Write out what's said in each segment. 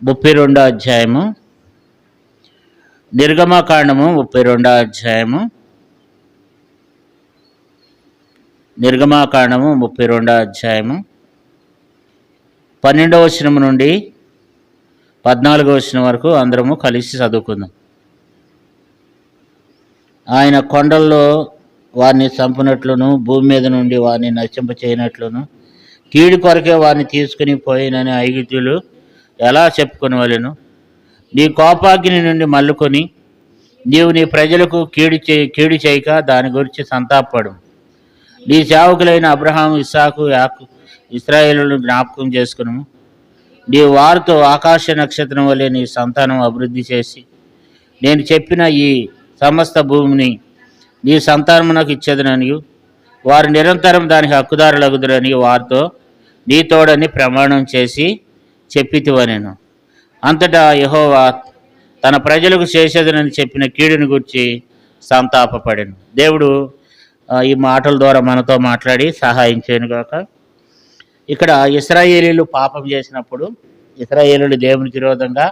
32 అధ్యాయము, నిర్గమకాండము 32 అధ్యాయము, నిర్గమకాండము 32 అధ్యాయము 12వ వచనం నుండి 14వ వచనం వరకు అందరము కలిసి చదువుకుందాం. ఆయన కొండల్లో వారిని చంపునట్లును, భూమి మీద నుండి వారిని నశింపచేయనట్లును, కీడు కొరకే వారిని తీసుకుని పోయినని ఐగుప్తీయులు ఎలా చెప్పుకొనవలెను? నీ కోపాగ్ని నుండి మల్లుకొని నీవు నీ ప్రజలకు కీడు చేయక దాని గురించి సంతాపడు. నీ సేవకులైన అబ్రహాము, ఇస్సాకు, ఇశ్రాయేలును జ్ఞాపకం చేసుకును. నీ వారితో ఆకాశ నక్షత్రం వలె నీ సంతానం అభివృద్ధి చేసి నేను చెప్పిన ఈ సమస్త భూమిని నీ సంతానమునకు ఇచ్చేదనని, వారు నిరంతరం దానికి హక్కుదారులగుదురని వారితో నీ తోడని ప్రమాణం చేసి చెప్పితివనెను. అంతటా యెహోవా తన ప్రజలకు చేసేదనని చెప్పిన కీడుని గురించి సంతాపపడెను. దేవుడు ఈ మాటల ద్వారా మనతో మాట్లాడి సహాయం చేయనుగాక. ఇక్కడ ఇశ్రాయేలీలు పాపం చేసినప్పుడు, ఇశ్రాయేలీలు దేవునికి విరోధంగా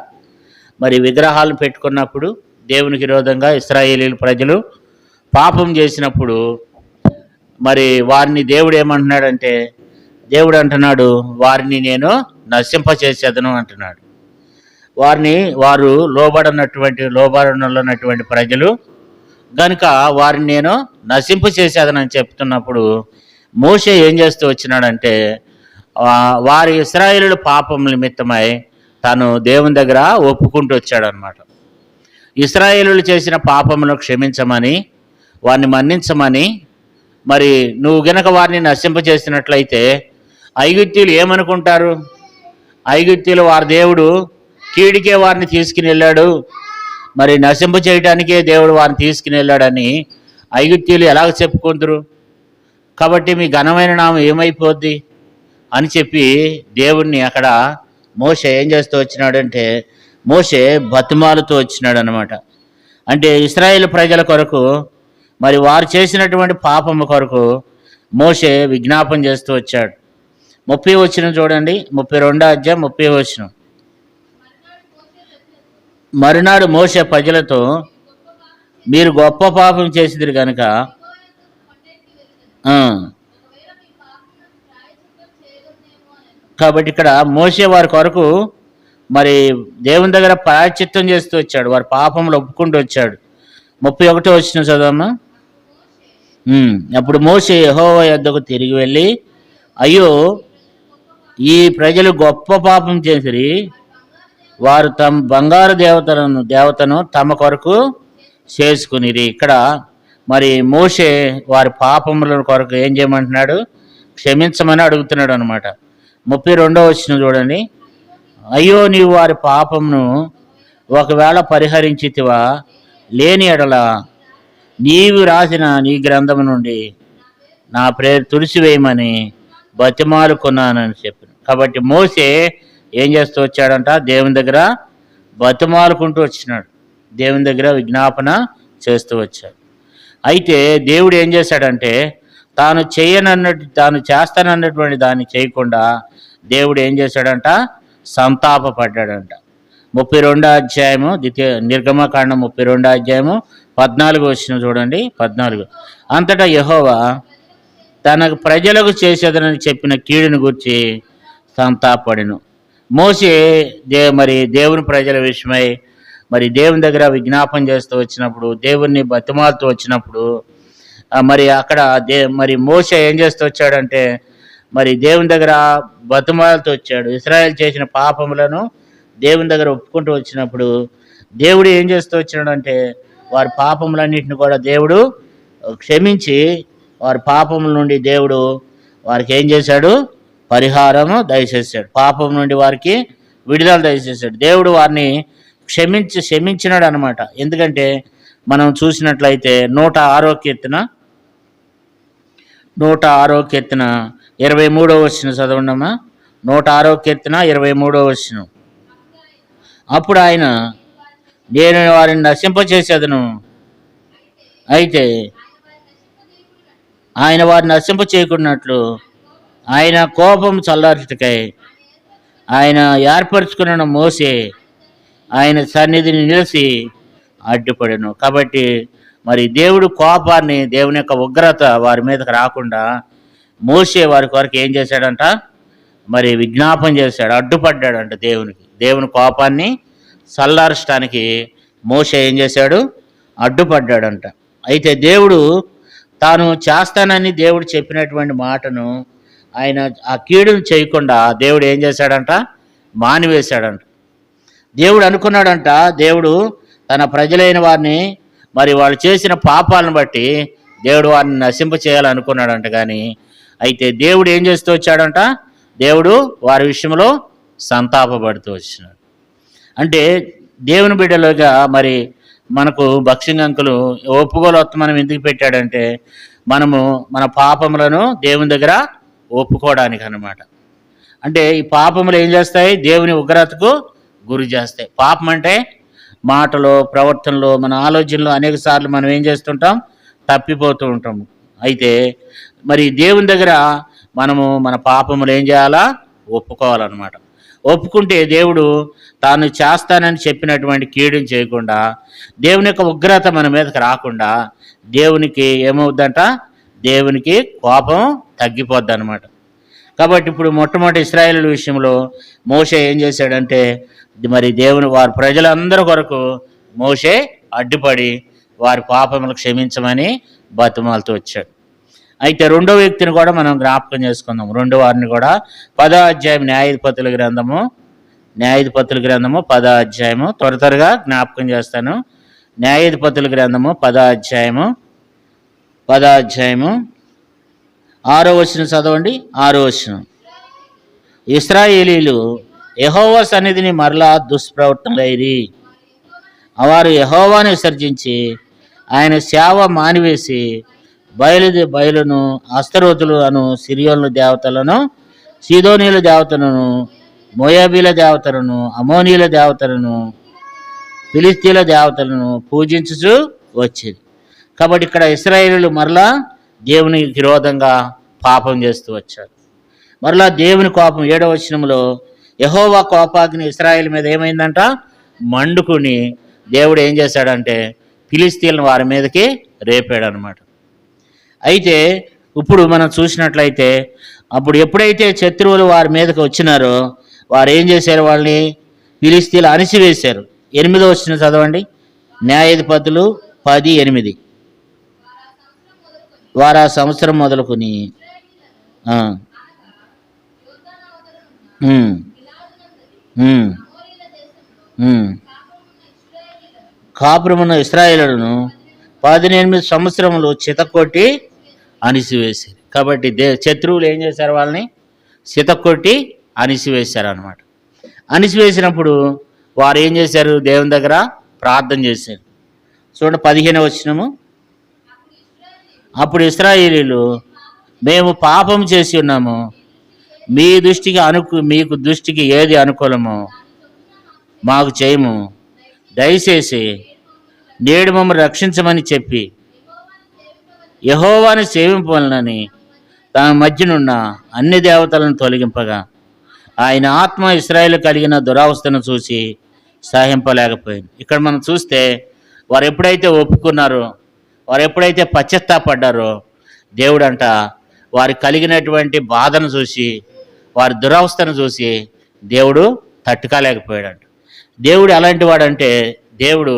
మరి విగ్రహాలు పెట్టుకున్నప్పుడు, దేవునికి విరోధంగా ఇశ్రాయేలీలు ప్రజలు పాపం చేసినప్పుడు మరి వారిని దేవుడు ఏమంటున్నాడంటే, దేవుడు అంటున్నాడు, వారిని నేను నశింపచేసేదను అంటున్నాడు. వారు లోబడనటువంటి ప్రజలు కనుక వారిని నేను నశింపచేసేదనని చెప్తున్నప్పుడు మోషే ఏం చేస్తూ వచ్చినాడంటే, వారి ఇశ్రాయేలు పాపం నిమిత్తమై తాను దేవుని దగ్గర ఒప్పుకుంటూ వచ్చాడనమాట. ఇశ్రాయేలు చేసిన పాపమును క్షమించమని, వారిని మన్నించమని, మరి నువ్వు గనక వారిని నశింపచేసినట్లయితే ఐగుప్తీయులు ఏమనుకుంటారు? ఐగుప్తీయులు వారి దేవుడు కీడికే వారిని తీసుకుని వెళ్ళాడు, మరి నశింప చేయడానికే దేవుడు వారిని తీసుకుని వెళ్ళాడని ఐగుప్తీయులు ఎలాగ చెప్పుకుందరు? కాబట్టి మీ ఘనమైన నామం ఏమైపోద్ది అని చెప్పి దేవుణ్ణి అక్కడ మోషే ఏం చేస్తూ వచ్చినాడంటే, మోషే బతిమాలుతూ వచ్చినాడు అనమాట. అంటే ఇశ్రాయేలు ప్రజల కొరకు, మరి వారు చేసినటువంటి పాపము కొరకు మోషే విజ్ఞాపన చేస్తూ వచ్చాడు. 30 వచనం చూడండి, 32 అధ్యాయం 30 వచనం. మరునాడు మోషే ప్రజలతో, మీరు గొప్ప పాపం చేసిదిరు కనుక కాబట్టి ఇక్కడ మోషే వారి కొరకు మరి దేవుని దగ్గర ప్రాయశ్చిత్తం చేస్తూ వచ్చాడు, వారి పాపములు ఒప్పుకుంటూ వచ్చాడు. 31 వచనం చదవమ్మా. అప్పుడు మోషే యెహోవా యొద్దకు తిరిగి వెళ్ళి, అయ్యో, ఈ ప్రజలు గొప్ప పాపం చేసిరి, వారు తమ బంగారు దేవతను తమ కొరకు చేసుకునిరి. ఇక్కడ మరి మోషే వారి పాపముల కొరకు ఏం చేయమంటున్నాడు? క్షమించమని అడుగుతున్నాడు అనమాట. 32వ వచనం చూడండి. అయ్యో, నీవు వారి పాపమును ఒకవేళ పరిహరించితివా, లేని ఎడల నీవు రాసిన నీ గ్రంథము నుండి నా పేరు తుడిసివేయమని బతిమాలుకున్నానని చెప్పాను. కాబట్టి మోషే ఏం చేస్తూ వచ్చాడంట? దేవుని దగ్గర బతిమాలుకుంటూ వచ్చినాడు, దేవుని దగ్గర విజ్ఞాపన చేస్తూ వచ్చాడు. అయితే దేవుడు ఏం చేశాడంటే, తాను చేస్తానన్నటువంటి దాన్ని చేయకుండా దేవుడు ఏం చేశాడంట? సంతాపపడ్డాడంట. 32 అధ్యాయము నిర్గమకాండం 32 అధ్యాయము 14 వచనం చూడండి. 14. అంతటా యెహోవా తన ప్రజలకు చేసేదనని చెప్పిన కీడుని గురించి సంతాపడెను. మోషే మరి దేవుని ప్రజల విషయమై మరి దేవుని దగ్గర విజ్ఞాపన చేస్తూ వచ్చినప్పుడు, దేవుణ్ణి బతిమాలుతూ వచ్చినప్పుడు మరి అక్కడ మరి మోషే ఏం చేస్తూ వచ్చాడంటే, మరి దేవుని దగ్గర బతిమాలుతూ వచ్చాడు. ఇశ్రాయేలు చేసిన పాపములను దేవుని దగ్గర ఒప్పుకుంటూ వచ్చినప్పుడు దేవుడు ఏం చేస్తూ వచ్చినాడంటే, వారి పాపములన్నింటిని కూడా దేవుడు క్షమించి వారి పాపముల నుండి దేవుడు వారికి ఏం చేశాడు? పరిహారము దయచేశాడు. పాపం నుండి వారికి విడుదల దయచేశాడు. దేవుడు వారిని క్షమించినాడు అనమాట. ఎందుకంటే మనం చూసినట్లయితే 106వ కీర్తన 23వ వచనం చదవండమ్మా. 106వ కీర్తన 23వ వచనం. అప్పుడు ఆయన, నేను వారిని నశింపచేసేదను, అయితే ఆయన వారిని నశింప చేయకున్నట్లు ఆయన కోపం చల్లార్చుటకై ఆయన ఏర్పరచుకున్న మోసే ఆయన సన్నిధిని నిలిచి అడ్డుపడెను. కాబట్టి మరి దేవుడు కోపాన్ని, దేవుని యొక్క ఉగ్రత వారి మీదకి రాకుండా మోసే వారి కొరకు ఏం చేశాడంట, మరి విజ్ఞాపం చేశాడు, అడ్డుపడ్డాడంట దేవునికి. దేవుని కోపాన్ని చల్లార్చడానికి మోసే ఏం చేశాడు, అడ్డుపడ్డాడంట. అయితే దేవుడు తాను చేస్తానని దేవుడు చెప్పినటువంటి మాటను ఆయన ఆ కీడును చేయకుండా దేవుడు ఏం చేశాడంట, మానివేశాడంట. దేవుడు అనుకున్నాడంట, దేవుడు తన ప్రజలైన వారిని మరి వాళ్ళు చేసిన పాపాలను బట్టి దేవుడు వారిని నశింప చేయాలనుకున్నాడంట. కానీ అయితే దేవుడు ఏం చేస్తూ వచ్చాడంట, దేవుడు వారి విషయంలో సంతాపపడుతూ వచ్చినాడు. అంటే దేవుని బిడ్డలుగా మరి మనకు భక్సింగంకులు ఒప్పుకోలు ఎందుకు పెట్టాడంటే, మనము మన పాపములను దేవుని దగ్గర ఒప్పుకోవడానికి అన్నమాట. అంటే ఈ పాపములు ఏం చేస్తాయి, దేవుని ఉగ్రతకు గురి చేస్తాయి. పాపం అంటే మాటలో, ప్రవర్తనలో, మన ఆలోచనలో అనేక సార్లు మనం ఏం చేస్తుంటాం, తప్పిపోతూ ఉంటాము. అయితే మరి దేవుని దగ్గర మనము మన పాపములు ఏం చేయాలా, ఒప్పుకోవాలన్నమాట. ఒప్పుకుంటే దేవుడు తాను చేస్తానని చెప్పినటువంటి కీడుని చేయకుండా, దేవుని యొక్క ఉగ్రత మన మీదకి రాకుండా దేవునికి ఏమవుద్దంట, దేవునికి కోపం తగ్గిపోద్ది అనమాట. కాబట్టి ఇప్పుడు మొట్టమొదటి ఇశ్రాయేలు విషయంలో మోషే ఏం చేశాడంటే, మరి దేవుని వారి ప్రజలందరి కొరకు మోషే అడ్డుపడి వారి పాపములు క్షమించమని బతిమాలుతూ వచ్చాడు. అయితే రెండో వ్యక్తిని కూడా మనం జ్ఞాపకం చేసుకుందాం. రెండో వారిని కూడా 10వ అధ్యాయం న్యాయాధిపతుల గ్రంథము 10వ అధ్యాయము త్వరగా జ్ఞాపకం చేస్తాను. న్యాయాధిపతుల గ్రంథము 10వ అధ్యాయము 6వ వచనం చదవండి. 6వ వచనం, ఇశ్రాయేలీలు యెహోవా సన్నిధిని మరలా దుష్ప్రవర్తనలైరి. వారు యెహోవాను విసర్జించి ఆయన సేవ మానివేసి బయలును, అస్తరోతులు అను సిరియోనుల దేవతలను, సీదోనీల దేవతలను, మోయాబీల దేవతలను, అమోనీల దేవతలను, ఫిలిస్తీన్ల దేవతలను పూజించుచు వచ్చేది. కాబట్టి ఇక్కడ ఇశ్రాయేలీలు మరలా దేవునికి విరోధంగా పాపం చేస్తూ వచ్చారు. మరలా దేవుని కోపం 7వ వచనంలో యెహోవా కోపాగ్ని ఇశ్రాయేలు మీద ఏమైందంట, మండుకుని దేవుడు ఏం చేశాడంటే ఫిలిస్తీన్లను వారి మీదకి రేపాడు అనమాట. అయితే ఇప్పుడు మనం చూసినట్లయితే అప్పుడు ఎప్పుడైతే శత్రువులు వారి మీదకి వచ్చినారో వారు ఏం చేశారు, వాళ్ళని ఫిలిస్తీన్లు అణిసివేశారు. 8వ వచనం చదవండి. న్యాయాధిపతులు 10:8. వారు ఆ సంవత్సరం మొదలుకొని కాపురమున్న ఇశ్రాయేలును 18 సంవత్సరములు చితకొట్టి అణిసివేశారు. కాబట్టి శత్రువులు ఏం చేశారు, వాళ్ళని చితకొట్టి అణిసివేశారు అనమాట. అణిసివేసినప్పుడు వారు ఏం చేశారు, దేవుని దగ్గర ప్రార్థన చేశారు. చూడండి 15వ వచనము, అప్పుడు ఇశ్రాయేలీలు మేము పాపం చేసి ఉన్నాము, మీకు దృష్టికి ఏది అనుకూలమో మాకు చేయము, దయచేసి నేడు మమ్మల్ని రక్షించమని చెప్పి యెహోవాను సేవింపవలనని తమ మధ్యనున్న అన్ని దేవతలను తొలగింపగా ఆయన ఆత్మ ఇశ్రాయేలు కలిగిన దురవస్థను చూసి సహింపలేకపోయింది. ఇక్కడ మనం చూస్తే వారు ఎప్పుడైతే ఒప్పుకున్నారో, వారు ఎప్పుడైతే పశ్చాత్తాపడ్డారో, దేవుడంట వారు కలిగినటువంటి బాధను చూసి, వారి దురవస్థను చూసి దేవుడు తట్టుకోలేకపోయాడంట. దేవుడు ఎలాంటి వాడంటే, దేవుడు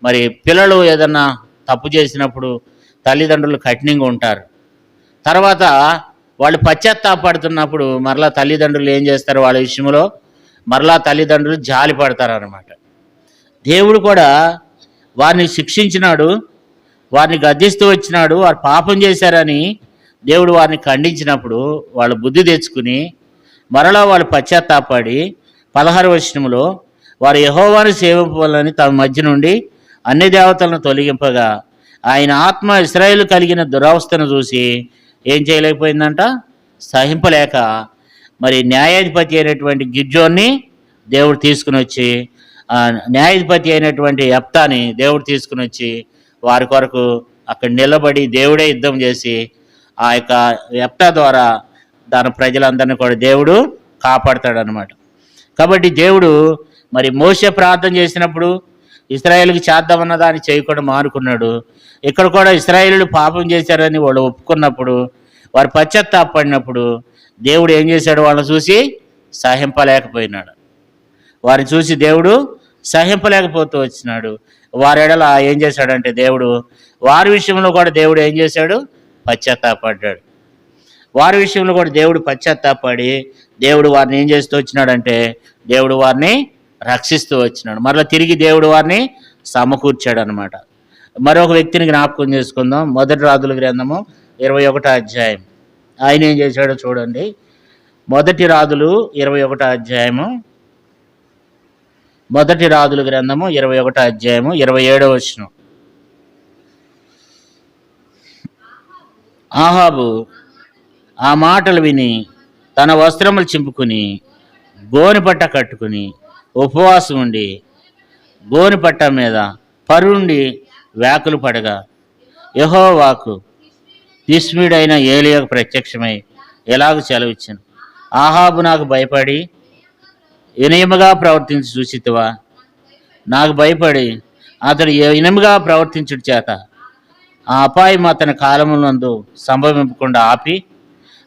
మరి పిల్లలు ఏదన్నా తప్పు చేసినప్పుడు తల్లిదండ్రులు కఠినంగా ఉంటారు. తర్వాత వాళ్ళు పశ్చాత్తాపడుతున్నప్పుడు మరలా తల్లిదండ్రులు ఏం చేస్తారు, వాళ్ళ విషయంలో మరలా తల్లిదండ్రులు జాలి పడతారు అన్నమాట. దేవుడు కూడా వారిని శిక్షించినాడు, వారిని గద్దిస్తూ వచ్చినాడు. వారు పాపం చేశారని దేవుడు వారిని ఖండించినప్పుడు వాళ్ళు బుద్ధి తెచ్చుకుని మరలా వాళ్ళు పశ్చాత్తాపడి 16వ వచనంలో వారు యెహోవాను సేవింపవాలని తమ మధ్య నుండి అన్ని దేవతలను తొలగింపగా ఆయన ఆత్మ ఇశ్రాయేలు కలిగిన దురవస్థను చూసి ఏం చేయలేకపోయిందంట, సహింపలేక మరి న్యాయాధిపతి అయినటువంటి గిద్యోన్ని దేవుడు తీసుకుని వచ్చి, న్యాయాధిపతి అయినటువంటి యెఫ్తాని దేవుడు తీసుకుని వచ్చి వారి కొరకు అక్కడ నిలబడి దేవుడే యుద్ధం చేసి ఆ యొక్క యెఫ్తా ద్వారా దాని ప్రజలందరినీ కూడా దేవుడు కాపాడతాడు అనమాట. కాబట్టి దేవుడు మరి మోషే ప్రార్థన చేసినప్పుడు ఇశ్రాయేలుకి చేద్దామన్న దాన్ని చేయకుండా మానుకున్నాడు. ఇక్కడ కూడా ఇశ్రాయేలు పాపం చేశారని వాళ్ళు ఒప్పుకున్నప్పుడు, వారు పశ్చాత్తాపడినప్పుడు దేవుడు ఏం చేశాడు? వాళ్ళని చూసి సహింపలేకపోయినాడు. వారిని చూసి దేవుడు సహింపలేకపోతూ వచ్చినాడు. వారి ఎడల ఏం చేశాడంటే దేవుడు వారి విషయంలో కూడా దేవుడు ఏం చేశాడు? పశ్చాత్తాపడ్డాడు. వారి విషయంలో కూడా దేవుడు పశ్చాత్తాపడి దేవుడు వారిని ఏం చేస్తూ వచ్చినాడంటే దేవుడు వారిని రక్షిస్తూ వచ్చినాడు. మరలా తిరిగి దేవుడు వారిని సమకూర్చాడు అనమాట. మరొక వ్యక్తిని జ్ఞాపకం చేసుకుందాం. మొదటి రాజుల గ్రంథము 21వ అధ్యాయం. ఆయన ఏం చేశాడో చూడండి. మొదటి రాజులు 21వ అధ్యాయము, మొదటి రాజుల గ్రంథము 21వ అధ్యాయము 27వ వచనం. ఆహాబు ఆ మాటలు విని తన వస్త్రములు చింపుకుని గోనెపట్ట కట్టుకుని ఉపవాసం ఉండి గోనెపట్ట మీద పరుండి వ్యాకులు పడగా యెహోవాకు తిష్మీడైన ఏలీయాకు ప్రత్యక్షమై ఎలాగ సెలవిచ్చాను, ఆహాబు నాకు భయపడి వినయముగా ప్రవర్తించి చూసితివా? నాకు భయపడి అతడు వినయముగా ప్రవర్తించుట చేత ఆ అపాయం అతని కాలమునందు సంభవింపకుండా ఆపి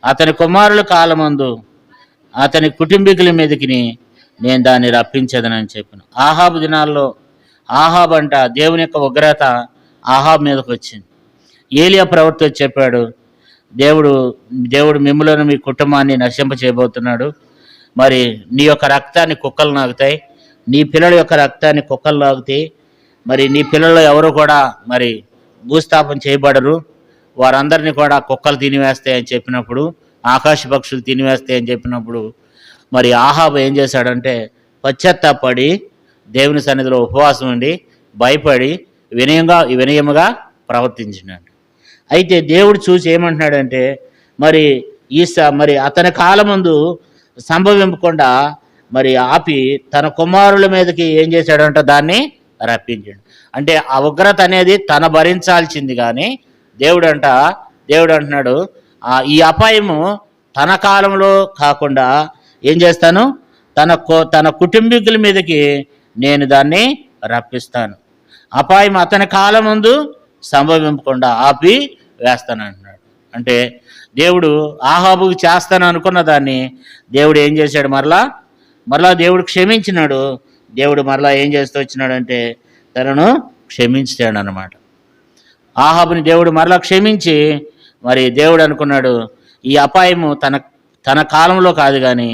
అతని కుమారుల కాలమందు అతని కుటుంబీకుల మీదకి నేను దాన్ని రప్పించదనని చెప్పాను. ఆహాబు దినాల్లో ఆహాబ్ అంట దేవుని యొక్క ఉగ్రత ఆహాబ్ మీదకి వచ్చింది. ఏలియా ప్రవక్త చెప్పాడు, దేవుడు మిమ్ములను మీ కుటుంబాన్ని నశింప చేయబోతున్నాడు. మరి నీ యొక్క రక్తాన్ని కుక్కలు నాగుతాయి, నీ పిల్లల యొక్క రక్తాన్ని కుక్కలు నాగుతాయి. మరి నీ పిల్లలు ఎవరు కూడా మరి భూస్థాపన చేయబడరు, వారందరినీ కూడా కుక్కలు తినివేస్తాయని చెప్పినప్పుడు, ఆకాశ పక్షులు తినివేస్తాయని చెప్పినప్పుడు మరి ఆహాబు ఏం చేశాడంటే పశ్చాత్తాపడి దేవుని సన్నిధిలో ఉపవాసం ఉండి భయపడి వినయముగా ప్రవర్తించినాడు. అయితే దేవుడు చూసి ఏమంటున్నాడంటే మరి మరి అతని కాలమందు సంభవింపకుండా మరి ఆపి తన కుమారుల మీదకి ఏం చేశాడంటే దాన్ని రప్పించాడు. అంటే ఆ ఉగ్రత అనేది తన భరించాల్సింది, కానీ దేవుడు అంటున్నాడు ఈ అపాయము తన కాలంలో కాకుండా ఏం చేస్తాను, తన కుటుంబీకుల మీదకి నేను దాన్ని రప్పిస్తాను. అపాయం అతని కాలం ముందు సంభవింపకుండా ఆపి వేస్తాను అంటున్నాడు. అంటే దేవుడు ఆహాబుకి చేస్తాను అనుకున్న దాన్ని దేవుడు ఏం చేశాడు? మరలా దేవుడు క్షమించినాడు. దేవుడు మరలా ఏం చేస్తూ వచ్చినాడంటే తనను క్షమించాడు అన్నమాట. ఆహాబుని దేవుడు మరలా క్షమించి మరి దేవుడు అనుకున్నాడు ఈ అపాయము తన కాలంలో కాదు కానీ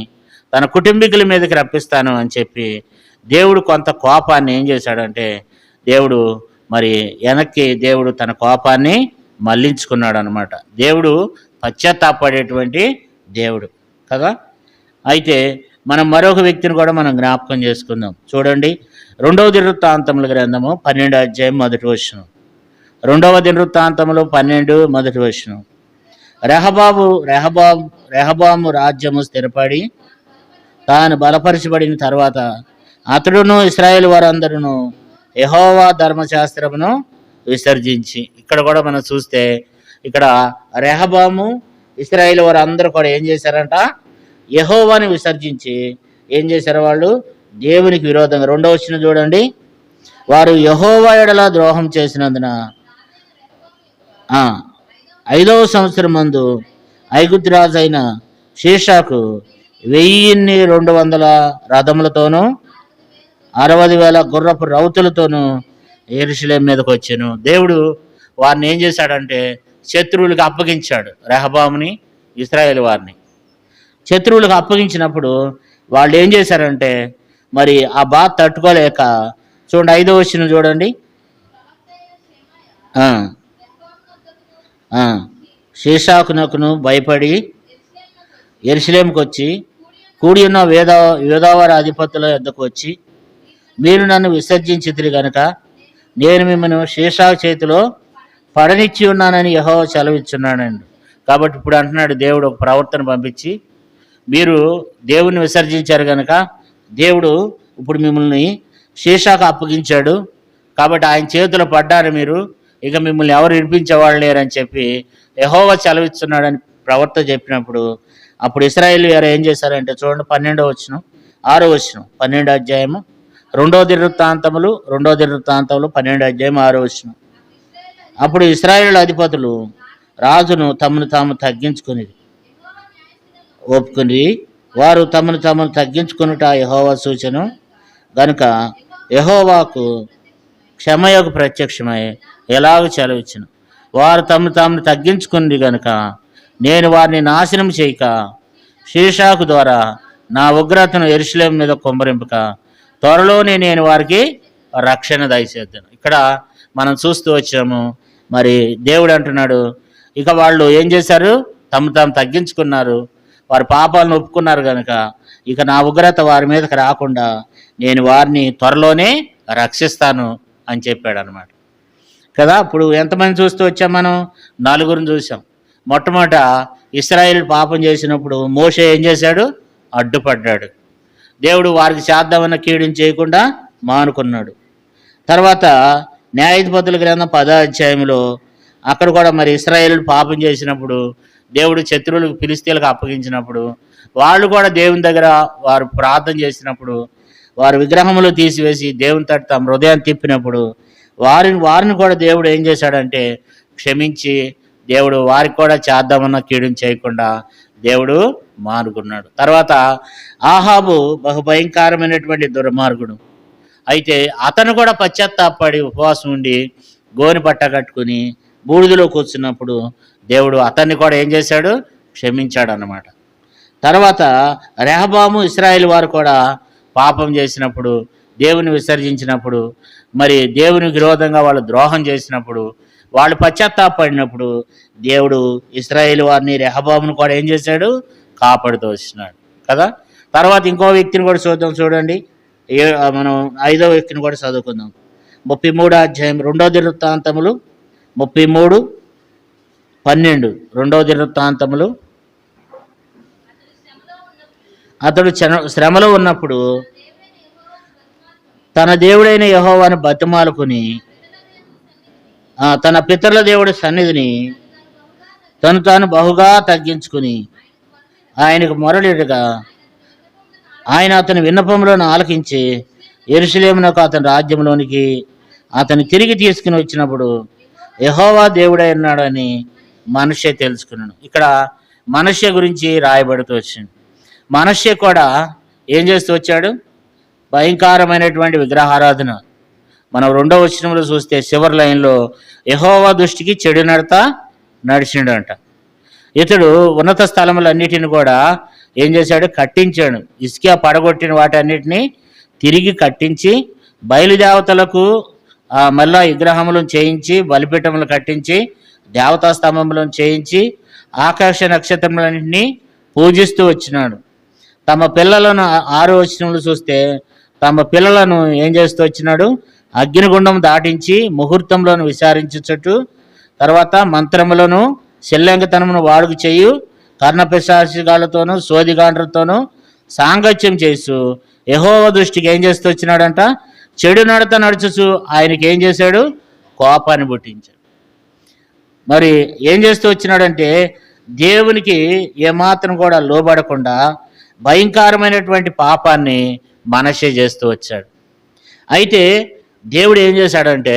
తన కుటుంబీకుల మీదకి రప్పిస్తాను అని చెప్పి దేవుడు కొంత కోపాన్ని ఏం చేశాడంటే దేవుడు మరి వెనక్కి దేవుడు తన కోపాన్ని మళ్లించుకున్నాడు అనమాట. దేవుడు పశ్చాత్తాపడేటువంటి దేవుడు కదా. అయితే మనం మరొక వ్యక్తిని కూడా మనం జ్ఞాపకం చేసుకుందాం. చూడండి, 2వ దినవృత్తాంతముల గ్రంథము 12వ అధ్యాయం మొదటి వచనం. 2వ దినవృత్తాంతములు 12 మొదటి వచనం. రెహబాము రాజ్యము స్థిరపడి తాను బలపరచబడిన తర్వాత అతడును ఇశ్రాయేలు వారందరూ యెహోవా ధర్మశాస్త్రమును విసర్జించి, ఇక్కడ కూడా మనం చూస్తే ఇక్కడ రెహబాము ఇశ్రాయేలు వారందరూ కూడా ఏం చేశారంట? యెహోవాని విసర్జించి ఏం చేశారు? వాళ్ళు దేవునికి విరోధంగా. 2వ వచనం చూడండి, వారు యెహోవా ఎడల ద్రోహం చేసినందున 5వ సంవత్సరం మందు ఐగుప్తు రాజు అయిన షీషాకు 1200 రథములతోనూ 60,000 గుర్రపు రౌతులతోనూ యెరూషలేము మీదకి వచ్చాను. దేవుడు వారిని ఏం చేశాడంటే శత్రువులకు అప్పగించాడు. రెహబాముని ఇశ్రాయేలు వారిని శత్రువులకు అప్పగించినప్పుడు వాళ్ళు ఏం చేశారంటే మరి ఆ బాధ తట్టుకోలేక, చూడండి 5వ వచనం చూడండి, షీషాకునకును భయపడి యెరూషలేముకు వచ్చి కూడి ఉన్న యోధావారి అధిపతుల యొద్దకు వచ్చి, మీరు నన్ను విసర్జించితిరి గనుక నేను మిమ్మల్ని షీషాకు చేతిలో పడనిచ్చి ఉన్నానని యెహోవా సెలవిచ్చున్నానండి. కాబట్టి ఇప్పుడు అంటున్నాడు దేవుడు ఒక ప్రవర్తన పంపించి, మీరు దేవుని విసర్జించారు కనుక దేవుడు ఇప్పుడు మిమ్మల్ని షీషాకు అప్పగించాడు, కాబట్టి ఆయన చేతిలో పడ్డారు మీరు, ఇక మిమ్మల్ని ఎవరు విడిపించేవాళ్ళు లేరని చెప్పి యెహోవా సెలవిస్తున్నాడని ప్రవర్త చెప్పినప్పుడు అప్పుడు ఇశ్రాయేలు వారు ఏం చేశారంటే చూడండి 12వ వచనం, 6వ వచనం, 12వ అధ్యాయము, రెండో దినవృత్తాంతములు 12వ అధ్యాయం 6వ వచనం. అప్పుడు ఇశ్రాయేలు అధిపతులు రాజును తమను తాము తగ్గించుకుని ఒప్పుకుని, వారు తమను తాము తగ్గించుకునుట యెహోవా సూచన గనుక యెహోవాకు క్షమయకు ప్రత్యక్షమై ఎలాగ సెలవిచ్చును, వారు తమను తాము తగ్గించుకుంది గనుక నేను వారిని నాశనం చేయక షీషాకు ద్వారా నా ఉగ్రతను యెరూషలేము మీద కుమ్మరింపక త్వరలోనే నేను వారికి రక్షణ దయచేద్దాను. ఇక్కడ మనం చూస్తూ వచ్చాము. మరి దేవుడు అంటున్నాడు, ఇక వాళ్ళు ఏం చేశారు? తమ తాము తగ్గించుకున్నారు, వారి పాపాలను ఒప్పుకున్నారు కనుక ఇక నా ఉగ్రత వారి మీదకి రాకుండా నేను వారిని త్వరలోనే రక్షిస్తాను అని చెప్పాడు అనమాట కదా. ఇప్పుడు ఎంతమంది చూస్తూ వచ్చాం? మనం 4 చూసాం. మొట్టమొదట ఇశ్రాయేలు పాపం చేసినప్పుడు మోషే ఏం చేశాడు? అడ్డుపడ్డాడు. దేవుడు వారికి చేద్దామన్న కీడుని చేయకుండా మానుకున్నాడు. తర్వాత న్యాయాధిపతుల గ్రంథం 10వ అధ్యాయంలో అక్కడ కూడా మరి ఇశ్రాయేలు పాపం చేసినప్పుడు దేవుడు శత్రువులకు ఫిలిష్తీయులకు అప్పగించినప్పుడు వాళ్ళు కూడా దేవుని దగ్గర వారు ప్రార్థన చేసినప్పుడు వారు విగ్రహములు తీసివేసి దేవుని తట్టు తమ హృదయాన్ని తిప్పినప్పుడు వారిని కూడా దేవుడు ఏం చేశాడంటే క్షమించి దేవుడు వారికి కూడా చేద్దామన్న కీడుని చేయకుండా దేవుడు మానుకున్నాడు. తర్వాత ఆహాబు బహుభయంకరమైనటువంటి దుర్మార్గుడు. అయితే అతను కూడా పశ్చాత్తాపడి ఉపవాసం ఉండి గోని పట్ట కట్టుకుని బూడిదలో కూర్చున్నప్పుడు దేవుడు అతన్ని కూడా ఏం చేశాడు? క్షమించాడు అన్నమాట. తర్వాత రెహబాము ఇశ్రాయేలు వారు కూడా పాపం చేసినప్పుడు, దేవుని విసర్జించినప్పుడు, మరి దేవునికి విరోధంగా వాళ్ళు ద్రోహం చేసినప్పుడు, వాళ్ళు పశ్చాత్తాపడినప్పుడు దేవుడు ఇశ్రాయేలు వారిని రెహబామును కూడా ఏం చేశాడు? కాపాడుతూ వచ్చినాడు కదా. తర్వాత ఇంకో వ్యక్తిని కూడా చూడండి. మనం 5వ వ్యక్తిని కూడా చదువుకుందాం. 33వ అధ్యాయం 2వ దినవృత్తాంతములు 33:12. 2వ దినవృత్తాంతములు. అతడు శ్రమలో ఉన్నప్పుడు తన దేవుడైన యెహోవాను బతిమాలుకుని తన పితరుల దేవుడి సన్నిధిని తను తాను బహుగా తగ్గించుకుని ఆయనకు మొరలిడగా ఆయన అతని విన్నపములను ఆలకించి యెరూషలేమునకు అతని రాజ్యంలోనికి అతను తిరిగి తీసుకుని వచ్చినప్పుడు యెహోవా దేవుడై ఉన్నాడని మనష్షే తెలుసుకున్నాను. ఇక్కడ మనష్షే గురించి రాయబడుతూ వచ్చింది. మనష్షే కూడా ఏం చేస్తూ వచ్చాడు? భయంకరమైనటువంటి విగ్రహారాధన. మనం 2వ వచనంలో చూస్తే చివరి లైన్లో యెహోవా దృష్టికి చెడు నడిచిండు అంట. ఇతడు ఉన్నత స్థలములన్నిటిని కూడా ఏం చేశాడు? కట్టించాడు. ఇసుక పడగొట్టిన వాటన్నిటిని తిరిగి కట్టించి బయలుదేవతలకు మళ్ళా విగ్రహములను చేయించి బలిపీఠములు కట్టించి దేవతా స్తంభములను చేయించి ఆకాశ నక్షత్రములన్నింటినీ పూజిస్తూ వచ్చినాడు. తమ పిల్లలను 6వ వచనంలో చూస్తే తమ పిల్లలను ఏం చేస్తూ వచ్చినాడు? అగ్నిగుండం దాటించి ముహూర్తంలోను విచారించుచట్టు, తర్వాత మంత్రములను శల్యంగతనమును వాడుకు చేయు కర్ణపిశాచిగాలతోనూ సోదిగాండ్రతోనూ సాంగత్యం చేస్తూ యెహోవా దృష్టికి ఏం చేస్తూ వచ్చినాడంట? చెడు నడత నడుచుచు ఆయనకి ఏం చేశాడు? కోపాన్ని పుట్టించాడు. మరి ఏం చేస్తూ వచ్చినాడంటే దేవునికి ఏమాత్రం కూడా లోబడకుండా భయంకరమైనటువంటి పాపాన్ని మనష్షే చేస్తూ వచ్చాడు. అయితే దేవుడు ఏం చేశాడంటే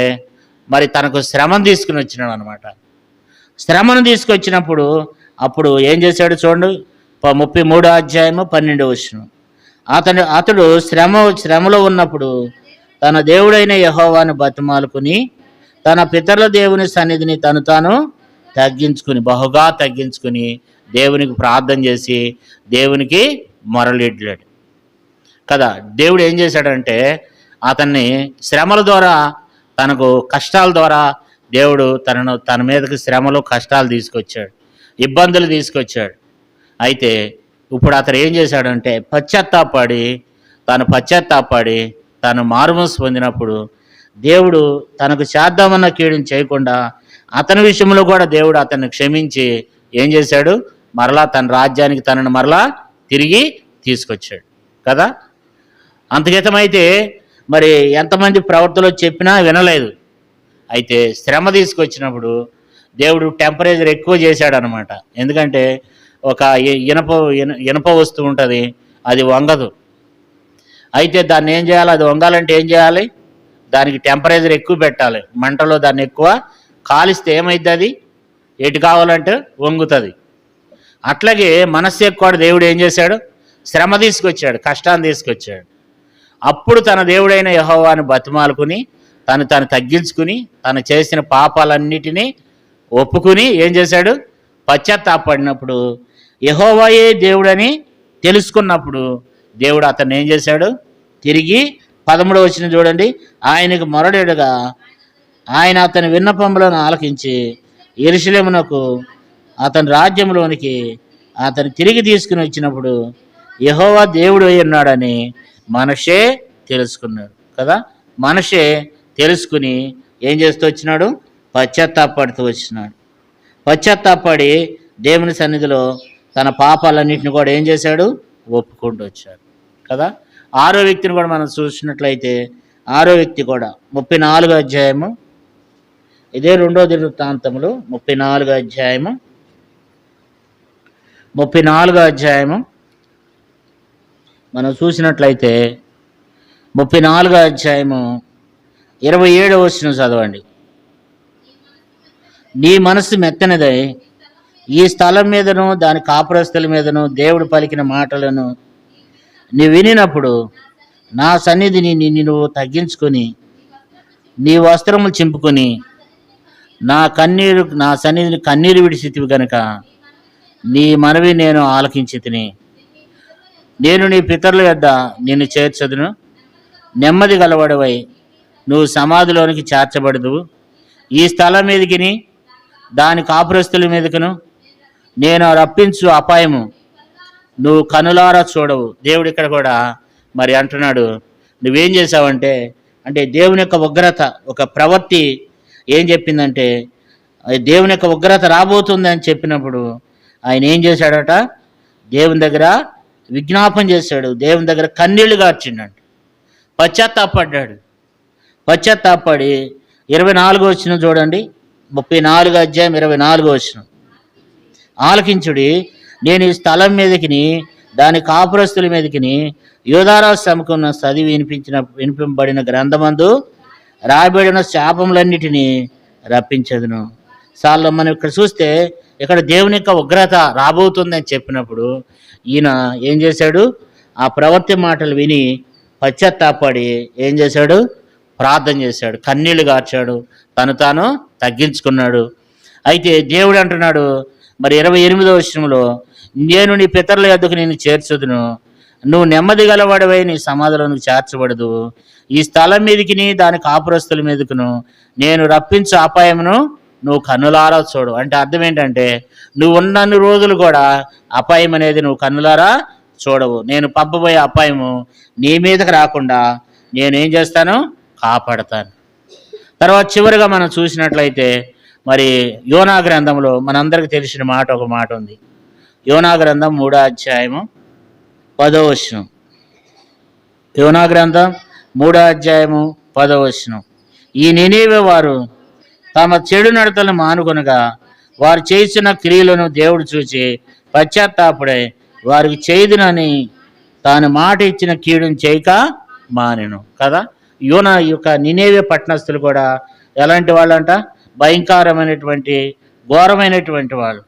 మరి తనకు శ్రమను తీసుకుని వచ్చినాడు అనమాట. శ్రమను తీసుకొచ్చినప్పుడు అప్పుడు ఏం చేశాడు చూడండి. 33వ అధ్యాయము 12వ వచనం. అతడు శ్రమలో ఉన్నప్పుడు తన దేవుడైన యెహోవాను బతిమాలుకుని తన పితరుల దేవుని సన్నిధిని తను తాను తగ్గించుకుని బహుగా తగ్గించుకుని దేవునికి ప్రార్థన చేసి దేవునికి మొరలిడ్లాడు కదా. దేవుడు ఏం చేశాడంటే అతన్ని శ్రమల ద్వారా, తనకు కష్టాల ద్వారా దేవుడు తన మీదకి శ్రమలు కష్టాలు తీసుకొచ్చాడు, ఇబ్బందులు తీసుకొచ్చాడు. అయితే ఇప్పుడు అతను ఏం చేశాడంటే పశ్చాత్తాపడి తాను మారుమనసు పొందినప్పుడు దేవుడు తనకు చేద్దామన్న కీడుని చేయకుండా అతని విషయంలో కూడా దేవుడు అతన్ని క్షమించి ఏం చేశాడు? మరలా తన రాజ్యానికి తనను మరలా తిరిగి తీసుకొచ్చాడు కదా. అంతకితమైతే మరి ఎంతమంది ప్రవర్తనలో చెప్పినా వినలేదు. అయితే శ్రమ తీసుకొచ్చినప్పుడు దేవుడు టెంపరేచర్ ఎక్కువ చేశాడు అనమాట. ఎందుకంటే ఒక ఇనప వస్తువు ఉంటుంది, అది వంగదు అయితే దాన్ని ఏం చేయాలి? అది వంగాలంటే ఏం చేయాలి? దానికి టెంపరేచర్ ఎక్కువ పెట్టాలి. మంటలో దాన్ని ఎక్కువ కాలిస్తే ఏమైద్ది? అది ఎటు కావాలంటే వంగుతుంది. అట్లాగే మనస్సుకు కూడా దేవుడు ఏం చేశాడు? శ్రమ తీసుకొచ్చాడు, కష్టాన్ని తీసుకొచ్చాడు. అప్పుడు తన దేవుడైన యెహోవాను బతిమాలుకుని తను తగ్గించుకుని తను చేసిన పాపాలన్నిటినీ ఒప్పుకుని ఏం చేశాడు? పశ్చాత్తాపడినప్పుడు, యెహోవాయే దేవుడని తెలుసుకున్నప్పుడు దేవుడు అతన్ని ఏం చేశాడు? తిరిగి 13వ వచనం చూడండి. ఆయనకు మొరడెడుగా ఆయన అతని విన్నపములను ఆలకించి యెరూషలేమునకు అతని రాజ్యంలోనికి అతను తిరిగి తీసుకుని వచ్చినప్పుడు యెహోవా దేవుడు అయి ఉన్నాడని మనషే తెలుసుకున్నాడు కదా. మనషే తెలుసుకుని ఏం చేస్తూ వచ్చినాడు? పశ్చాత్తాపడుతూ వచ్చినాడు. పశ్చాత్తాపడి దేవుని సన్నిధిలో తన పాపాలన్నింటిని కూడా ఏం చేశాడు? ఒప్పుకుంటూ వచ్చాడు కదా. 6వ వ్యక్తిని కూడా మనం చూసినట్లయితే 6వ వ్యక్తి కూడా 34వ అధ్యాయము, ఇదే 2వ దినవృత్తాంతములు 34వ అధ్యాయము 34వ అధ్యాయము మనం చూసినట్లయితే 34వ అధ్యాయము 27వ వచనం చదవండి. నీ మనస్సు మెత్తనిదై ఈ స్థలం మీదను దాని కాపురస్తుల మీదను దేవుడు పలికిన మాటలను నీ వినినప్పుడు నా సన్నిధిని నువ్వు తగ్గించుకొని నీ వస్త్రములు చింపుకొని నా సన్నిధిని కన్నీరు విడిచితివి గనుక నీ మనవి నేను ఆలకించి తిని నేను నీ పితరుల యొద్ద నిన్ను చేర్చదును. నెమ్మది గలవాడవై నువ్వు సమాధిలోనికి చేర్చబడదువు. ఈ స్థలం మీదకిని దాని కాపురస్తుల మీదకును నేను రప్పించు అపాయము నువ్వు కనులారా చూడవు. దేవుడు ఇక్కడ కూడా మరి అంటున్నాడు, నువ్వేం చేసావంటే, అంటే దేవుని యొక్క ఉగ్రత, ఒక ప్రవృత్తి ఏం చెప్పిందంటే దేవుని యొక్క ఉగ్రత రాబోతుంది అని చెప్పినప్పుడు ఆయన ఏం చేశాడట? దేవుని దగ్గర విజ్ఞాపన చేశాడు, దేవుని దగ్గర కన్నీళ్లు గార్చిండంట, పశ్చాత్తాపడ్డాడు. పశ్చాత్తాపడి 24వ వచనం చూడండి, 34వ అధ్యాయం 24వ వచనం. ఆలకించుడి, నేను ఈ స్థలం మీదకిని దాని కాపురస్తుల మీదకిని యోధారాజు సముఖమున చదివి వినిపింపబడిన గ్రంథమందు రాయబడిన శాపములన్నిటినీ రప్పించదును. సార్లు మనం ఇక్కడ చూస్తే ఇక్కడ దేవుని యొక్క ఉగ్రత రాబోతుందని చెప్పినప్పుడు ఈయన ఏం చేశాడు? ఆ ప్రవృత్తి మాటలు విని పశ్చాత్తాపడి ఏం చేశాడు? ప్రార్థన చేశాడు, కన్నీళ్లు గార్చాడు, తాను తగ్గించుకున్నాడు. అయితే దేవుడు అంటున్నాడు మరి 28వ వచనంలో, నేను నీ పితరుల యొద్దకు నేను చేర్చుదును, నువ్వు నెమ్మది గలవాడవై నీ సమాధిలోనికి చేర్చబడదు. ఈ స్థలం మీదకిని దాని కాపురస్తుల మీదకును నేను రప్పించు అపాయమును నువ్వు కన్నులారా చూడు. అంటే అర్థం ఏంటంటే, నువ్వు ఉన్నన్ని రోజులు కూడా అపాయం అనేది నువ్వు కన్నులారా చూడవు. నేను పంపబోయే అపాయము నీ మీదకి రాకుండా నేనేం చేస్తాను? కాపాడతాను. తర్వాత చివరిగా మనం చూసినట్లయితే మరి యోనా గ్రంథంలో మనందరికీ తెలిసిన మాట, ఒక మాట ఉంది. యోనా గ్రంథం 3వ అధ్యాయము 10వ వచనం. యోనా గ్రంథం 3వ అధ్యాయము 10వ వచనం. ఈ నినీవే వారు తమ చెడు నడతలను మానుకొనగా వారు చేసిన క్రియలను దేవుడు చూచి పశ్చాత్తాపడై వారికి చేయుదునని తాను మాట ఇచ్చిన కీడును చేయక మానెను కదా. యోనా యొక్క నినేవే పట్టణస్థులు కూడా ఎలాంటి వాళ్ళంట? భయంకరమైనటువంటి ఘోరమైనటువంటి వాళ్ళు.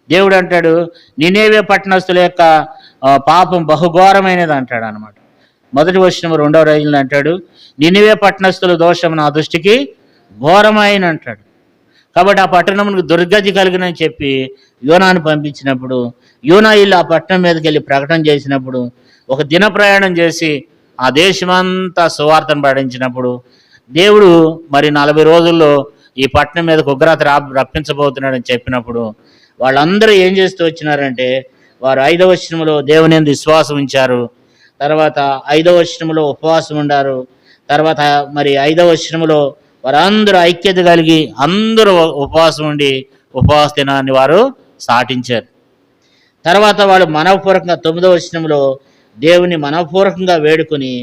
దేవుడు అంటాడు నినేవే పట్టణస్థుల యొక్క పాపం బహుఘోరమైనది అంటాడు అనమాట. 1వ వచనం 2వ రోజులు అంటాడు, నినివే పట్టణస్థుల దోషం నా దృష్టికి ఘోరమైన అంటాడు. కాబట్టి ఆ పట్టణంకు దుర్గతి కలిగినని చెప్పి యోనాను పంపించినప్పుడు యోనా ఇల్లు ఆ పట్టణం మీదకి వెళ్ళి ప్రకటన చేసినప్పుడు, ఒక దిన ప్రయాణం చేసి ఆ దేశమంతా సువార్తను పాటించినప్పుడు దేవుడు మరి 40 రోజుల్లో ఈ పట్టణం మీదకి ఉగ్రత రప్పించబోతున్నాడని చెప్పినప్పుడు వాళ్ళందరూ ఏం చేస్తూ వచ్చినారంటే, వారు 5వ వచనంలో దేవుని యందు విశ్వాసం ఉంచారు, తర్వాత 5వ వచనంలో ఉపవాసం ఉండారు, తర్వాత మరి 5వ వచనంలో వారందరూ ఐక్యత కలిగి అందరూ ఉపవాసం ఉండి ఉపవాస దినాన్ని వారు సాటించారు. తర్వాత వాళ్ళు మనఃపూర్వకంగా 9వ వచనంలో దేవుని మనఃపూర్వకంగా వేడుకొని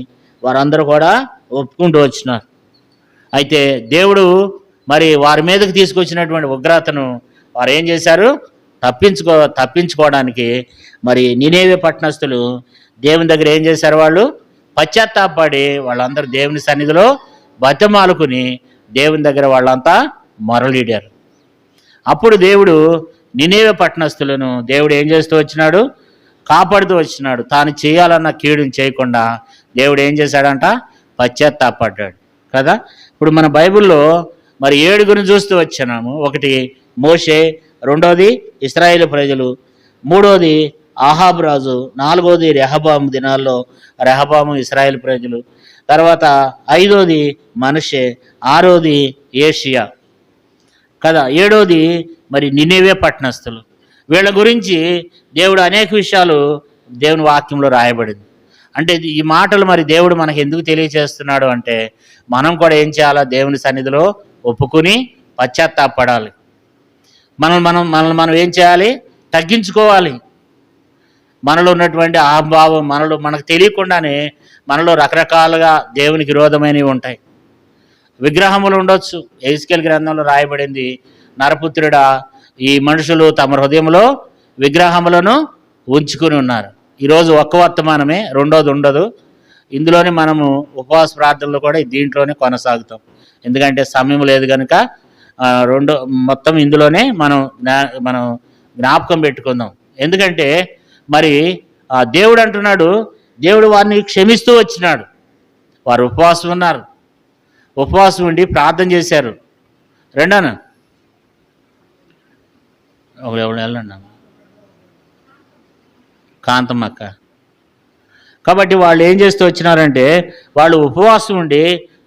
వారందరూ కూడా ఒప్పుకుంటూ వచ్చినారు. అయితే దేవుడు మరి వారి మీదకి తీసుకొచ్చినటువంటి ఉగ్రతను వారు ఏం చేశారు? తప్పించుకోవడానికి మరి నినేవే పట్టణస్థులు దేవుని దగ్గర ఏం చేశారు? వాళ్ళు పశ్చాత్తాపడి వాళ్ళందరూ దేవుని సన్నిధిలో బతిమాలుకుని దేవుని దగ్గర వాళ్ళంతా మొరలీడారు. అప్పుడు దేవుడు నినేవే పట్టణస్థులను దేవుడు ఏం చేస్తూ వచ్చినాడు? కాపాడుతూ వచ్చినాడు. తాను చేయాలన్న కీడుని చేయకుండా దేవుడు ఏం చేశాడంట? పశ్చాత్తాపడ్డాడు కదా. ఇప్పుడు మన బైబిల్లో మరి 7 చూస్తూ వచ్చినాము. ఒకటి మోషే, రెండోది ఇశ్రాయేలు ప్రజలు, మూడోది ఆహాబు రాజు, నాలుగోది రెహబాము దినాల్లో రెహబాము ఇశ్రాయేలు ప్రజలు, తర్వాత 5వది మనషే, 6వది ఏషియా కదా, 7వది మరి నినేవే పట్టణస్థులు. వీళ్ళ గురించి దేవుడు అనేక విషయాలు దేవుని వాక్యంలో రాయబడింది. అంటే ఈ మాటలు మరి దేవుడు మనకు ఎందుకు తెలియచేస్తున్నాడు అంటే మనం కూడా ఏం చేయాలా? దేవుని సన్నిధిలో ఒప్పుకుని పశ్చాత్తాపడాలి. మనం ఏం చేయాలి? తగ్గించుకోవాలి. మనలో ఉన్నటువంటి అహంభావం మనకు తెలియకుండానే మనలో రకరకాలుగా దేవునికి విరోధమైనవి ఉంటాయి. విగ్రహములు ఉండొచ్చు. ఎహెజ్కేలు గ్రంథంలో రాయబడింది, నరపుత్రుడా, ఈ మనుషులు తమ హృదయంలో విగ్రహములను ఉంచుకుని ఉన్నారు. ఈరోజు ఒక్క వర్తమానమే, రెండోది ఉండదు. ఇందులోనే మనము ఉపవాస ప్రార్థనలు కూడా దీంట్లోనే కొనసాగుతాం. ఎందుకంటే సమయం లేదు కనుక మొత్తం ఇందులోనే మనం జ్ఞాపకం పెట్టుకుందాం. ఎందుకంటే మరి దేవుడు అంటున్నాడు, దేవుడు వారిని క్షమిస్తూ వచ్చినాడు. వారు ఉపవాసం ఉన్నారు, ఉపవాసం ఉండి ప్రార్థన చేశారు. రెండోనా వెళ్ళండి కాంతమ్మక్క. కాబట్టి వాళ్ళు ఏం చేస్తూ వచ్చినారంటే వాళ్ళు ఉపవాసం ఉండి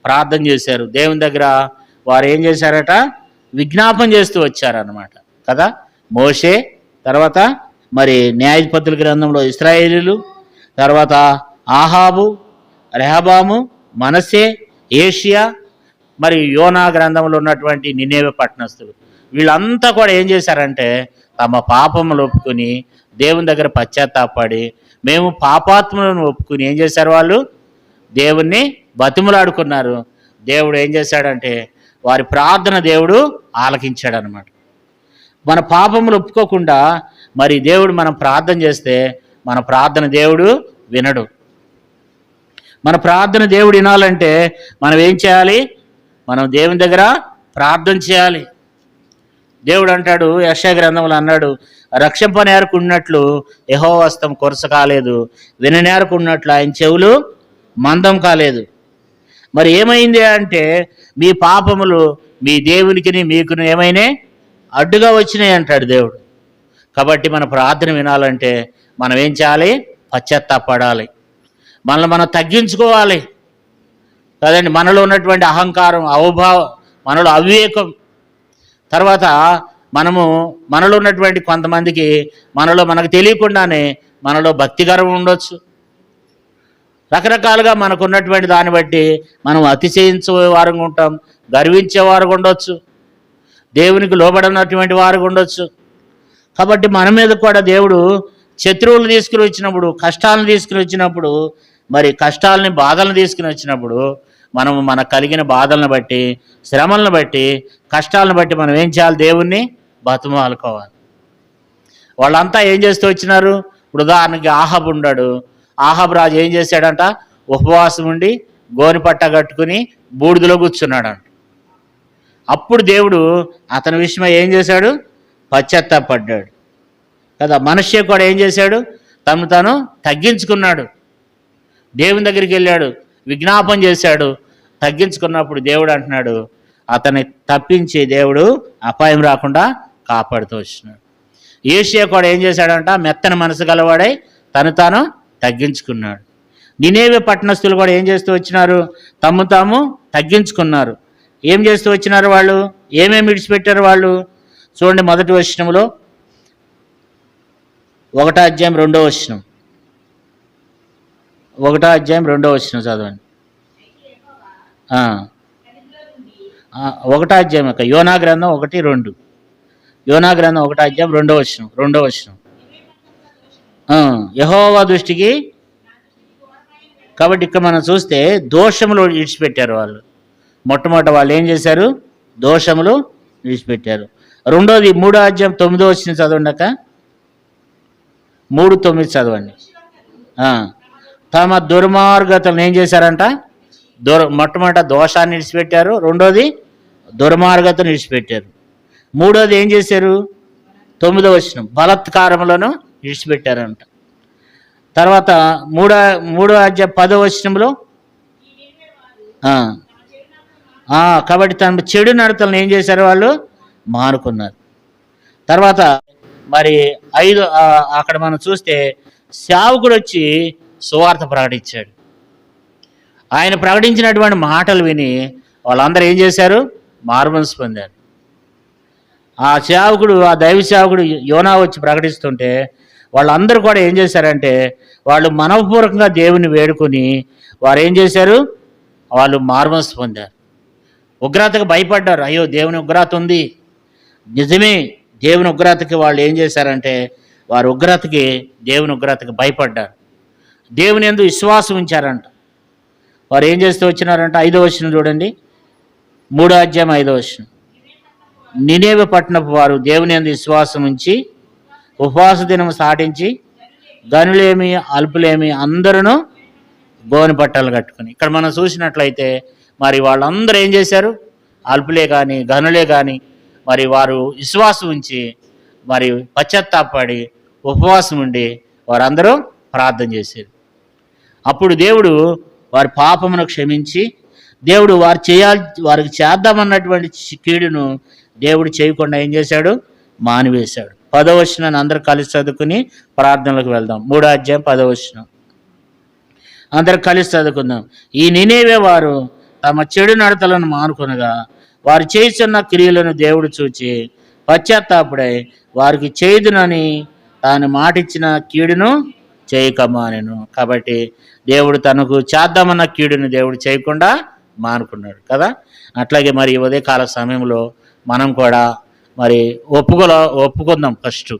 ప్రార్థన చేశారు. దేవుని దగ్గర వారు ఏం చేశారట? విజ్ఞాపన చేస్తూ వచ్చారన్నమాట కదా. మోషే, తర్వాత మరి న్యాయాధిపతుల గ్రంథంలో ఇశ్రాయేలీలు, తర్వాత ఆహాబు, రెహబాము, మనస్సే, ఏషియా, మరి యోనా గ్రంథంలో ఉన్నటువంటి నినేవే పట్టణస్థులు, వీళ్ళంతా కూడా ఏం చేశారంటే తమ పాపములు ఒప్పుకొని దేవుని దగ్గర పశ్చాత్తాపడి మేము పాపాత్ములను ఒప్పుకుని ఏం చేశారు? వాళ్ళు దేవుణ్ణి బతిములాడుకున్నారు. దేవుడు ఏం చేశాడంటే వారి ప్రార్థన దేవుడు ఆలకించాడు అనమాట. మన పాపములు ఒప్పుకోకుండా మరి దేవుడు మనం ప్రార్థన చేస్తే మన ప్రార్థన దేవుడు వినడు. మన ప్రార్థన దేవుడు వినాలంటే మనం ఏం చేయాలి? మనం దేవుని దగ్గర ప్రార్థన చేయాలి. దేవుడు అంటాడు, యెషయా గ్రంథంలో అన్నాడు, రక్షింపనేరకున్నట్లు యెహోవా హస్తం కొరస కాలేదు, విననేరకున్నట్లు ఆయన చెవులు మందం కాలేదు. మరి ఏమైంది అంటే మీ పాపములు మీ దేవునికి మీకును ఏమైనా అడ్డుగా వచ్చినాయి అంటాడు దేవుడు. కాబట్టి మన ప్రార్థన వినాలంటే మనం ఏం చేయాలి? పశ్చాత్తాపడాలి. మనల్ని మనం తగ్గించుకోవాలి కదండి. మనలో ఉన్నటువంటి అహంకారం, అవభావం, మనలో అవివేకం, తర్వాత మనలో ఉన్నటువంటి కొంతమందికి మనకు తెలియకుండానే మనలో భక్తిగర్వం ఉండొచ్చు. రకరకాలుగా మనకు ఉన్నటువంటి దాన్ని బట్టి మనం అతిశయించే వారుగా ఉంటాం, గర్వించేవారు ఉండొచ్చు, దేవునికి లోబడినటువంటి వారు ఉండొచ్చు. కాబట్టి మన మీద కూడా దేవుడు శత్రువులు తీసుకుని వచ్చినప్పుడు, కష్టాలను తీసుకుని వచ్చినప్పుడు, మరి కష్టాలని బాధలను తీసుకుని వచ్చినప్పుడు మనకు కలిగిన బాధలను బట్టి, శ్రమలను బట్టి, కష్టాలను బట్టి మనం ఏం చేయాలి? దేవుణ్ణి బతిమాలుకోవాలి. వాళ్ళంతా ఏం చేస్తూ వచ్చినారు? ఇప్పుడు ఉదాహరణకి ఆహాబు ఉన్నాడు. ఆహాబు రాజు ఏం చేశాడంట? ఉపవాసం ఉండి గోని పట్ట కట్టుకుని బూడిదలో కూర్చున్నాడంట. అప్పుడు దేవుడు అతని విషయమై ఏం చేశాడు? పశ్చాత్తాపడ్డాడు కదా. మనుష్య కూడా ఏం చేశాడు? తాను తగ్గించుకున్నాడు, దేవుని దగ్గరికి వెళ్ళాడు, విజ్ఞాపన చేశాడు. తగ్గించుకున్నప్పుడు దేవుడు అంటున్నాడు, అతన్ని తప్పించి దేవుడు అపాయం రాకుండా కాపాడుతూ వచ్చినాడు. ఏషియా కూడా ఏం చేశాడంట? మెత్తని మనసు గలవాడై తాను తగ్గించుకున్నాడు. నినేవే పట్టణస్థులు కూడా ఏం చేస్తూ వచ్చినారు? తాము తగ్గించుకున్నారు. ఏం చేస్తూ వచ్చినారు వాళ్ళు? ఏమేమి విడిచిపెట్టారు వాళ్ళు? చూడండి, మొదటి వచనంలో 1వ అధ్యాయం 2వ వచనం. 1వ అధ్యాయం 2వ వచనం చదవండి. 1వ అధ్యాయం యొక్క యోనా గ్రంథం 1-2. యోనా గ్రంథం 1వ అధ్యాయం 2వ వచనం. యెహోవా దృష్టికి, కాబట్టి ఇక్కడ మనం చూస్తే దోషములు విడిచిపెట్టారు వాళ్ళు. మొట్టమొదట వాళ్ళు ఏం చేశారు? దోషములు విడిచిపెట్టారు. రెండోది 3వ అధ్యాయం 9వ వచనం చదవండి అక్క. 3:9 చదవండి. తమ దుర్మార్గతలను ఏం చేశారంట? మొట్టమొదట దోషాన్ని విడిచిపెట్టారు, రెండోది దుర్మార్గతను విడిచిపెట్టారు, మూడోది ఏం చేశారు? 9వ వచనం, బలాత్కారములను విడిచిపెట్టారంట. తర్వాత మూడో అధ్యాయం 10వ వచనంలో కాబట్టి తన చెడు నడతలను ఏం చేశారు? వాళ్ళు మానుకున్నారు. తర్వాత మరి అక్కడ మనం చూస్తే సేవకుడు వచ్చి సువార్త ప్రకటించాడు. ఆయన ప్రకటించినటువంటి మాటలు విని వాళ్ళందరూ ఏం చేశారు? మారుమనసు పొందారు. ఆ సేవకుడు, ఆ దైవ సేవకుడు యోనా వచ్చి ప్రకటిస్తుంటే వాళ్ళందరూ కూడా ఏం చేశారంటే వాళ్ళు మనఃపూర్వకంగా దేవుని వేడుకొని వారు ఏం చేశారు? వాళ్ళు మారుమనసు పొందారు. ఉగ్రతకు భయపడ్డారు. అయ్యో దేవుని ఉగ్రత ఉంది, నిజమే దేవుని ఉగ్రతకి వాళ్ళు ఏం చేశారంటే వారు దేవుని ఉగ్రతకి భయపడ్డారు. దేవుని యందు విశ్వాసం ఉంచారంట. వారు ఏం చేస్తూ వచ్చినారంట? 5వ వచనం చూడండి, 3వ అధ్యాయం 5వ వచనం. నినేవె పట్టణపు వారు దేవుని యందు విశ్వాసం ఉంచి ఉపవాస దినం సాటించి గనులేమి అల్పులేమి అందరూ గోని బట్టలు కట్టుకుని. ఇక్కడ మనం చూసినట్లయితే మరి వాళ్ళందరూ ఏం చేశారు? అల్పులే కానీ గనులే కానీ మరి వారు విశ్వాసం ఉంచి మరి పశ్చాత్తాపడి ఉపవాసం ఉండి వారందరూ ప్రార్థన చేశారు. అప్పుడు దేవుడు వారి పాపమును క్షమించి దేవుడు వారికి చేద్దామన్నటువంటి కీడును దేవుడు చేయకుండా ఏం చేశాడు? మానివేశాడు. 10వ వచనాన్ని అందరూ కలిసి చదువుకుని ప్రార్థనలకు వెళ్దాం. 3వ అధ్యాయం 10వ వచనం అందరూ కలిసి చదువుకుందాం. ఈ నినేవే వారు తమ చెడు నడతలను మానుకొనగా వారు చేస్తున్న క్రియలను దేవుడు చూచి పశ్చాత్తాపుడై వారికి చేయుదునని తాను మాటిచ్చిన కీడును చేయకమానెను. కాబట్టి దేవుడు తనకు చేద్దామన్న కీడును దేవుడు చేయకుండా మానుకున్నాడు కదా. అట్లాగే మరి ఉదయకాల సమయంలో మనం కూడా మరి ఒప్పుకుందాం ఫస్ట్.